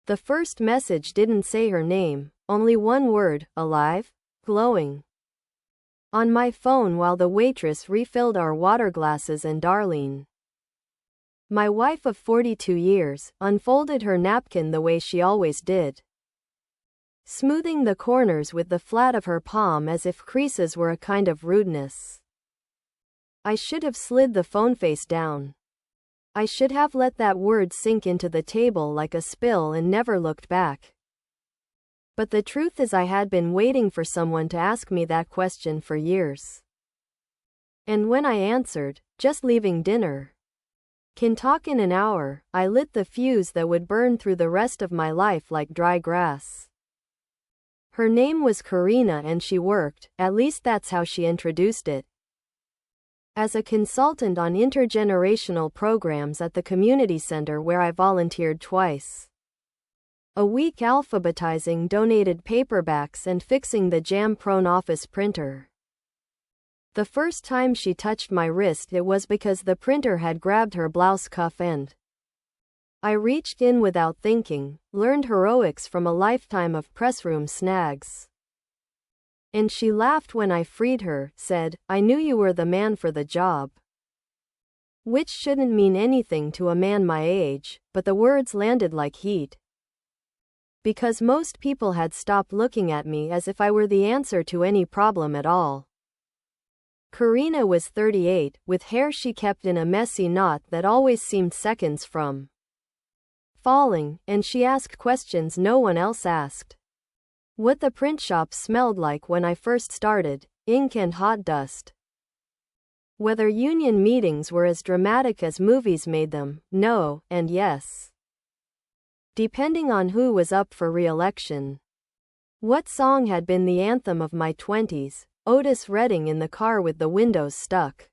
The first message didn't say her name, only one word, alive, glowing. On my phone while the waitress refilled our water glasses and Darlene, my wife of 42 years, unfolded her napkin the way she always did, smoothing the corners with the flat of her palm as if creases were a kind of rudeness. I should have slid the phone face down. I should have let that word sink into the table like a spill and never looked back. But the truth is I had been waiting for someone to ask me that question for years. And when I answered, just leaving dinner, can talk in an hour, I lit the fuse that would burn through the rest of my life like dry grass. Her name was Karina and she worked, at least that's how she introduced it, as a consultant on intergenerational programs at the community center where I volunteered twice a week alphabetizing donated paperbacks and fixing the jam-prone office printer. The first time she touched my wrist it was because the printer had grabbed her blouse cuff and I reached in without thinking, learned heroics from a lifetime of pressroom snags. And she laughed when I freed her, said, "I knew you were the man for the job." Which shouldn't mean anything to a man my age, but the words landed like heat. Because most people had stopped looking at me as if I were the answer to any problem at all. Karina was 38, with hair she kept in a messy knot that always seemed seconds from falling, and she asked questions no one else asked. What the print shop smelled like when I first started, ink and hot dust. Whether union meetings were as dramatic as movies made them, no, and yes. Depending on who was up for re-election. What song had been the anthem of my 20s, Otis Redding in the car with the windows stuck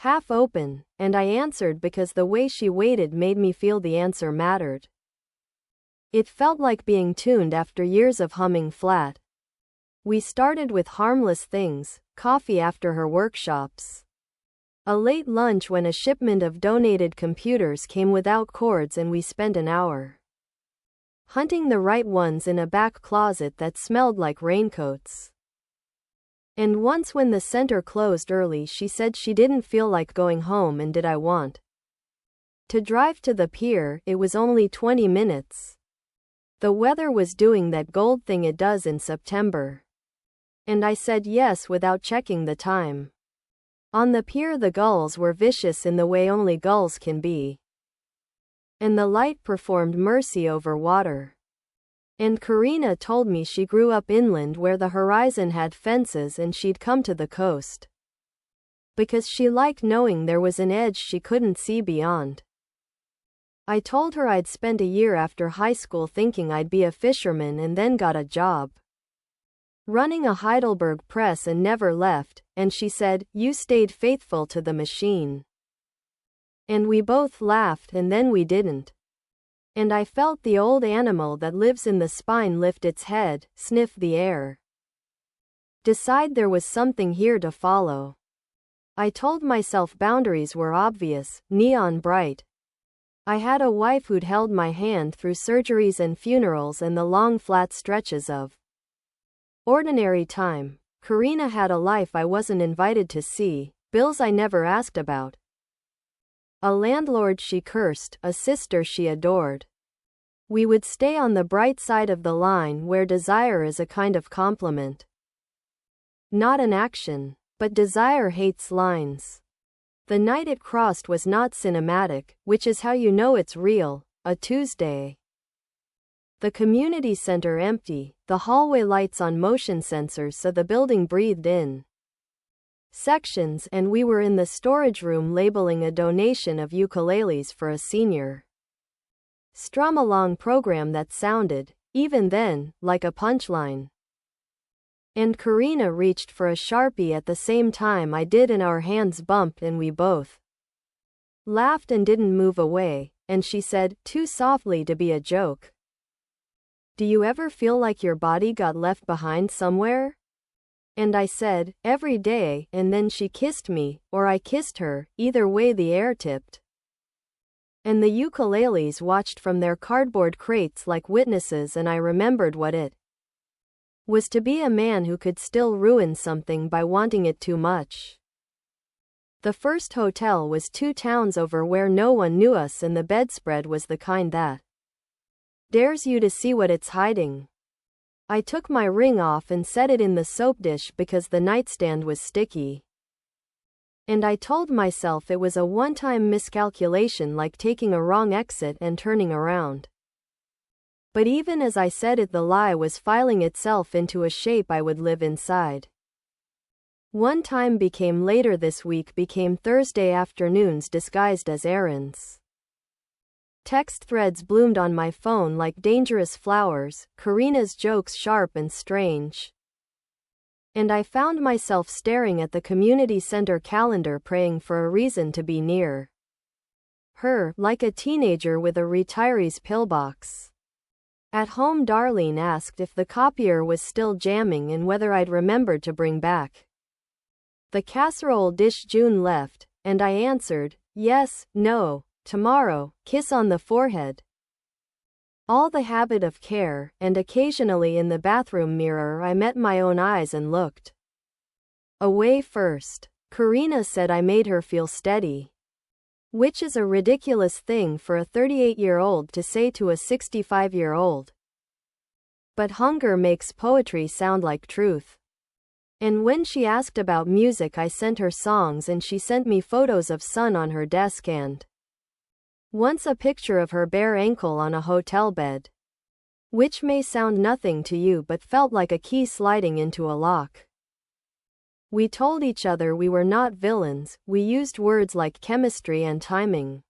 half open, and I answered because the way she waited made me feel the answer mattered. It felt like being tuned after years of humming flat. We started with harmless things, coffee after her workshops, a late lunch when a shipment of donated computers came without cords, and we spent an hour hunting the right ones in a back closet that smelled like raincoats. And once when the center closed early she said she didn't feel like going home, and did I want to drive to the pier. It was only 20 minutes. The weather was doing that gold thing it does in September. And I said yes without checking the time. On the pier the gulls were vicious in the way only gulls can be. And the light performed mercy over water. And Karina told me she grew up inland where the horizon had fences and she'd come to the coast because she liked knowing there was an edge she couldn't see beyond. I told her I'd spent a year after high school thinking I'd be a fisherman and then got a job running a Heidelberg press and never left, and she said, "You stayed faithful to the machine." And we both laughed, and then we didn't. And I felt the old animal that lives in the spine lift its head, sniff the air, decide there was something here to follow. I told myself boundaries were obvious, neon bright. I had a wife who'd held my hand through surgeries and funerals and the long flat stretches of ordinary time. Karina had a life I wasn't invited to see, bills I never asked about, a landlord she cursed, a sister she adored. We would stay on the bright side of the line where desire is a kind of compliment, not an action, but desire hates lines. The night it crossed was not cinematic, which is how you know it's real, a Tuesday. The community center empty, the hallway lights on motion sensors so the building breathed in sections, and we were in the storage room labeling a donation of ukuleles for a senior strum-along program that sounded, even then, like a punchline. And Karina reached for a Sharpie at the same time I did, and our hands bumped and we both laughed and didn't move away, and she said, too softly to be a joke, "Do you ever feel like your body got left behind somewhere?" And I said, every day, and then she kissed me, or I kissed her, either way the air tipped. And the ukuleles watched from their cardboard crates like witnesses, and I remembered what it was to be a man who could still ruin something by wanting it too much. The first hotel was 2 towns over where no one knew us, and the bedspread was the kind that dares you to see what it's hiding. I took my ring off and set it in the soap dish because the nightstand was sticky. And I told myself it was a one-time miscalculation, like taking a wrong exit and turning around. But even as I said it, the lie was filing itself into a shape I would live inside. One time became later this week, became Thursday afternoons disguised as errands. Text threads bloomed on my phone like dangerous flowers, Karina's jokes sharp and strange. And I found myself staring at the community center calendar, praying for a reason to be near her, like a teenager with a retiree's pillbox. At home, Darlene asked if the copier was still jamming and whether I'd remembered to bring back the casserole dish June left, and I answered, yes, no, tomorrow, kiss on the forehead. All the habit of care, and occasionally in the bathroom mirror I met my own eyes and looked away first. Karina said I made her feel steady, which is a ridiculous thing for a 38-year-old to say to a 65-year-old. But hunger makes poetry sound like truth. And when she asked about music, I sent her songs, and she sent me photos of sun on her desk and once a picture of her bare ankle on a hotel bed. Which may sound nothing to you but felt like a key sliding into a lock. We told each other we were not villains, we used words like chemistry and timing.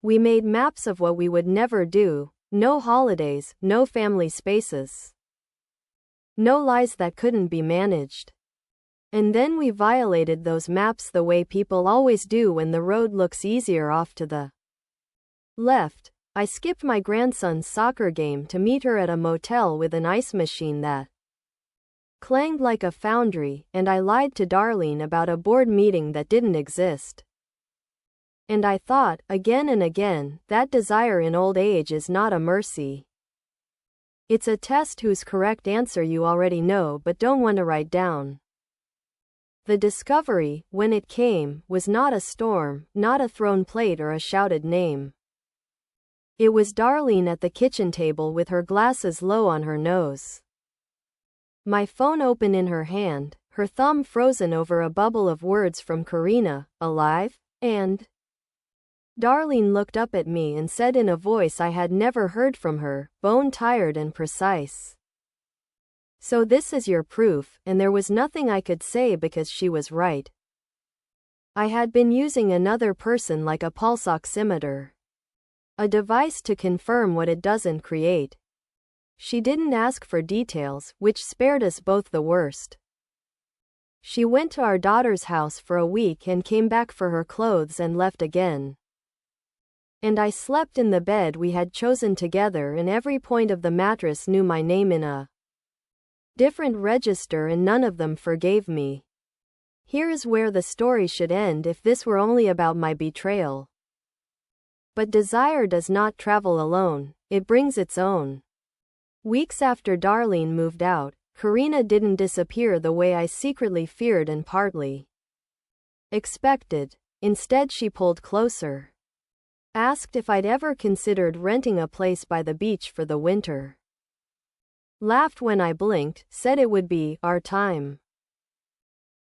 We made maps of what we would never do, no holidays, no family spaces. No lies that couldn't be managed. And then we violated those maps the way people always do when the road looks easier off to the left. I skipped my grandson's soccer game to meet her at a motel with an ice machine that clanged like a foundry, and I lied to Darlene about a board meeting that didn't exist. And I thought, again and again, that desire in old age is not a mercy. It's a test whose correct answer you already know but don't want to write down. The discovery, when it came, was not a storm, not a thrown plate or a shouted name. It was Darlene at the kitchen table with her glasses low on her nose. My phone open in her hand, her thumb frozen over a bubble of words from Karina, alive, and Darlene looked up at me and said in a voice I had never heard from her, bone-tired and precise, "So this is your proof," and there was nothing I could say because she was right. I had been using another person like a pulse oximeter. A device to confirm what it doesn't create. She didn't ask for details, which spared us both the worst. She went to our daughter's house for a week and came back for her clothes and left again. And I slept in the bed we had chosen together, and every point of the mattress knew my name in a different register, and none of them forgave me. Here is where the story should end if this were only about my betrayal. But desire does not travel alone, it brings its own. Weeks after Darlene moved out, Karina didn't disappear the way I secretly feared and partly expected. Instead, she pulled closer. Asked if I'd ever considered renting a place by the beach for the winter. Laughed when I blinked, said it would be our time.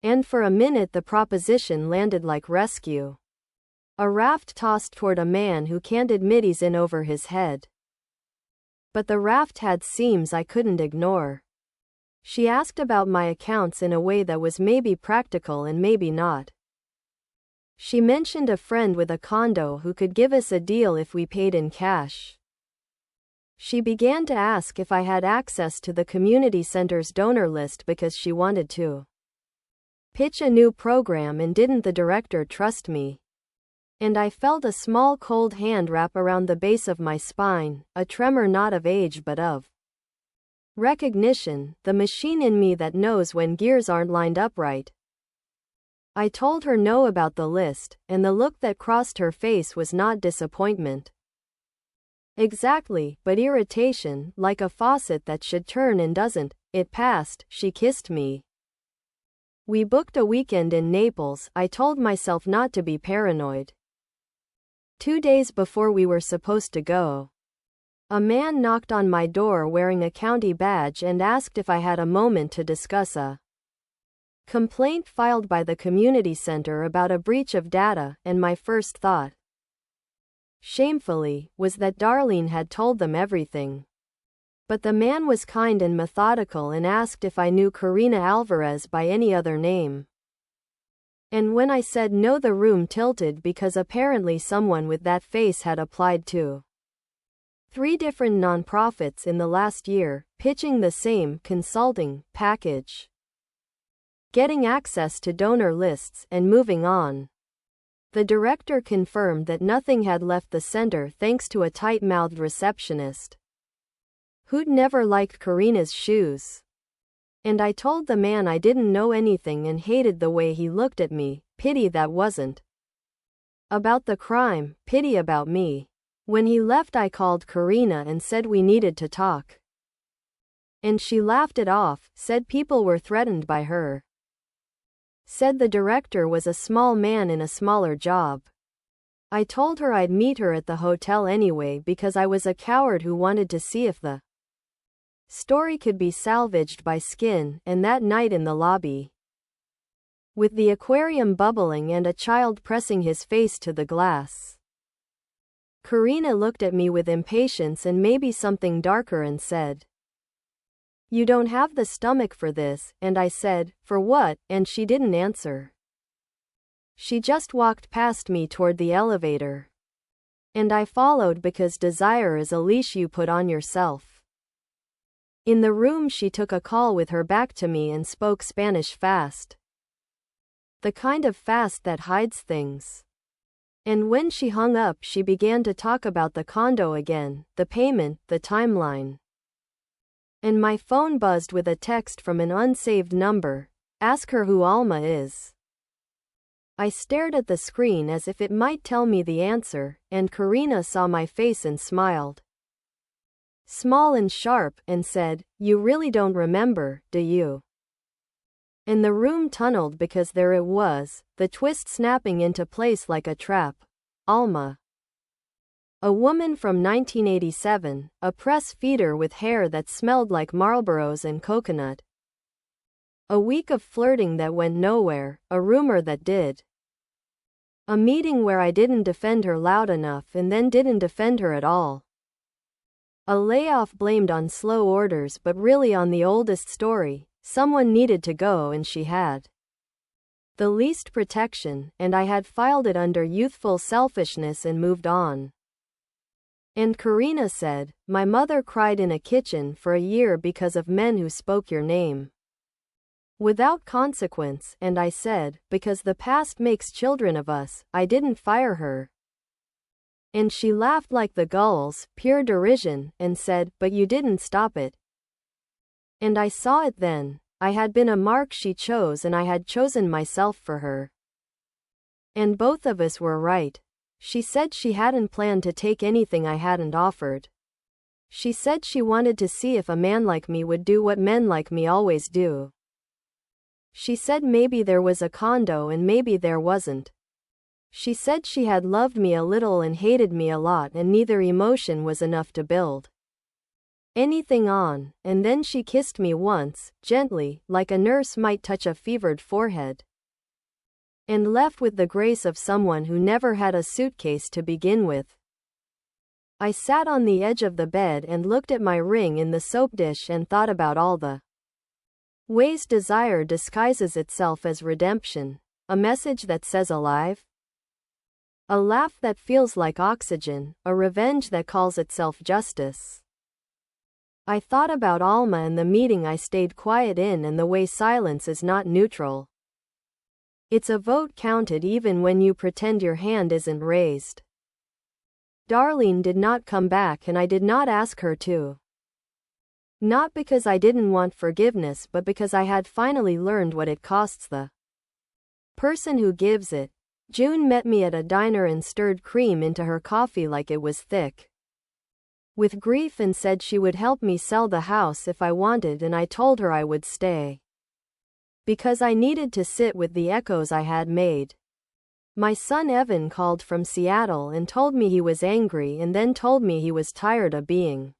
And for a minute the proposition landed like rescue. A raft tossed toward a man who can't admit he's in over his head. But the raft had seams I couldn't ignore. She asked about my accounts in a way that was maybe practical and maybe not. She mentioned a friend with a condo who could give us a deal if we paid in cash. She began to ask if I had access to the community center's donor list because she wanted to pitch a new program, and didn't the director trust me? And I felt a small cold hand wrap around the base of my spine, a tremor not of age but of recognition, the machine in me that knows when gears aren't lined up right. I told her no about the list, and the look that crossed her face was not disappointment. Exactly, but irritation, like a faucet that should turn and doesn't. It passed. She kissed me. We booked a weekend in Naples. I told myself not to be paranoid. 2 days before we were supposed to go, a man knocked on my door wearing a county badge and asked if I had a moment to discuss a complaint filed by the community center about a breach of data, and my first thought, shamefully, was that Darlene had told them everything. But the man was kind and methodical and asked if I knew Karina Alvarez by any other name. And when I said no, the room tilted because apparently someone with that face had applied to 3 different nonprofits in the last year, pitching the same consulting package, getting access to donor lists, and moving on. The director confirmed that nothing had left the center thanks to a tight-mouthed receptionist who'd never liked Karina's shoes. And I told the man I didn't know anything and hated the way he looked at me. Pity that wasn't about the crime, pity about me. When he left, I called Karina and said we needed to talk. And she laughed it off, said people were threatened by her. Said the director was a small man in a smaller job. I told her I'd meet her at the hotel anyway because I was a coward who wanted to see if the story could be salvaged by skin, and that night in the lobby, with the aquarium bubbling and a child pressing his face to the glass, Karina looked at me with impatience and maybe something darker and said, "You don't have the stomach for this," and I said, "For what?" and she didn't answer. She just walked past me toward the elevator. And I followed because desire is a leash you put on yourself. In the room, she took a call with her back to me and spoke Spanish fast. The kind of fast that hides things. And when she hung up, she began to talk about the condo again, the payment, the timeline. And my phone buzzed with a text from an unsaved number. Ask her who Alma is. I stared at the screen as if it might tell me the answer, and Karina saw my face and smiled. Small and sharp, and said, "You really don't remember, do you?" And the room tunneled because there it was, the twist snapping into place like a trap. Alma. A woman from 1987, a press feeder with hair that smelled like Marlboros and coconut. A week of flirting that went nowhere, a rumor that did. A meeting where I didn't defend her loud enough and then didn't defend her at all. A layoff blamed on slow orders but really on the oldest story. Someone needed to go and she had the least protection, and I had filed it under youthful selfishness and moved on. And Karina said, "My mother cried in a kitchen for a year because of men who spoke your name without consequence," and I said, "Because the past makes children of us." I didn't fire her. And she laughed like the gulls, pure derision, and said, "But you didn't stop it." And I saw it then. I had been a mark she chose and I had chosen myself for her. And both of us were right. She said she hadn't planned to take anything I hadn't offered. She said she wanted to see if a man like me would do what men like me always do. She said maybe there was a condo and maybe there wasn't. She said she had loved me a little and hated me a lot, and neither emotion was enough to build anything on. And then she kissed me once, gently, like a nurse might touch a fevered forehead, and left with the grace of someone who never had a suitcase to begin with. I sat on the edge of the bed and looked at my ring in the soap dish and thought about all the ways desire disguises itself as redemption. A message that says alive. A laugh that feels like oxygen, a revenge that calls itself justice. I thought about Alma and the meeting I stayed quiet in and the way silence is not neutral. It's a vote counted even when you pretend your hand isn't raised. Darlene did not come back and I did not ask her to. Not because I didn't want forgiveness but because I had finally learned what it costs the person who gives it. June met me at a diner and stirred cream into her coffee like it was thick with grief and said she would help me sell the house if I wanted, and I told her I would stay because I needed to sit with the echoes I had made. My son Evan called from Seattle and told me he was angry, and then told me he was tired of being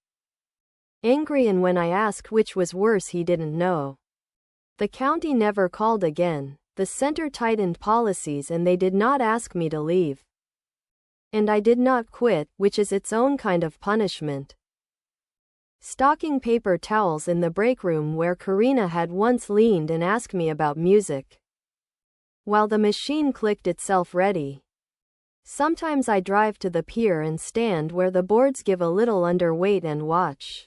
angry, and when I asked which was worse he didn't know. The county never called again. The center tightened policies and they did not ask me to leave. And I did not quit, which is its own kind of punishment. Stocking paper towels in the break room where Karina had once leaned and asked me about music while the machine clicked itself ready. Sometimes I drive to the pier and stand where the boards give a little underweight and watch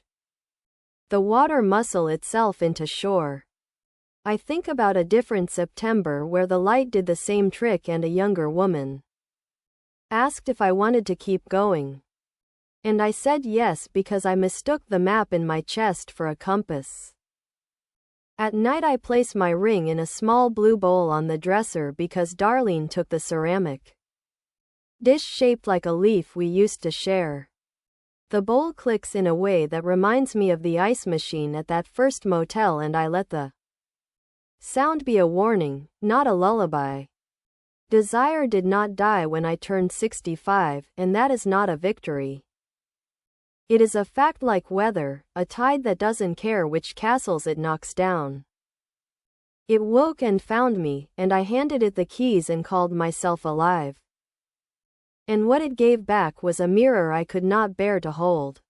the water muscle itself into shore. I think about a different September where the light did the same trick and a younger woman asked if I wanted to keep going. And I said yes because I mistook the map in my chest for a compass. At night I place my ring in a small blue bowl on the dresser because Darlene took the ceramic dish shaped like a leaf we used to share. The bowl clicks in a way that reminds me of the ice machine at that first motel, and I let the sound be a warning, not a lullaby. Desire did not die when I turned 65, and that is not a victory. It is a fact like weather, a tide that doesn't care which castles it knocks down. It woke and found me, and I handed it the keys and called myself alive. And what it gave back was a mirror I could not bear to hold.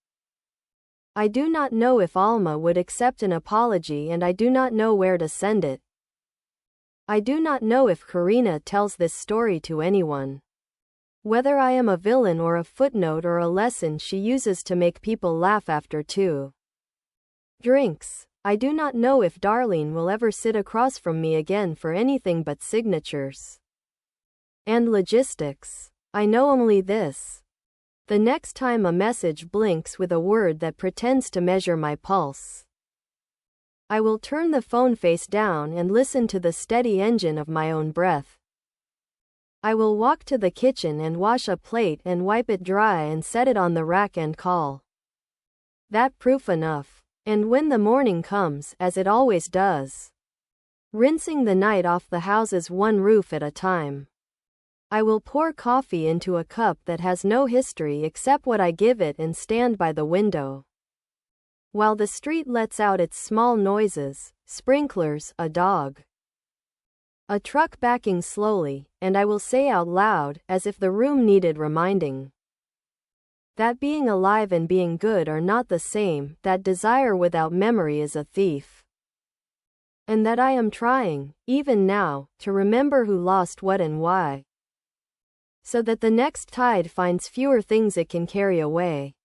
I do not know if Alma would accept an apology, and I do not know where to send it. I do not know if Karina tells this story to anyone. Whether I am a villain or a footnote or a lesson she uses to make people laugh after 2 drinks. I do not know if Darlene will ever sit across from me again for anything but signatures and logistics. I know only this. The next time a message blinks with a word that pretends to measure my pulse, I will turn the phone face down and listen to the steady engine of my own breath. I will walk to the kitchen and wash a plate and wipe it dry and set it on the rack and call that proof enough. And when the morning comes, as it always does, rinsing the night off the houses one roof at a time, I will pour coffee into a cup that has no history except what I give it and stand by the window while the street lets out its small noises, sprinklers, a dog, a truck backing slowly, and I will say out loud, as if the room needed reminding, that being alive and being good are not the same, that desire without memory is a thief, and that I am trying, even now, to remember who lost what and why, so that the next tide finds fewer things it can carry away.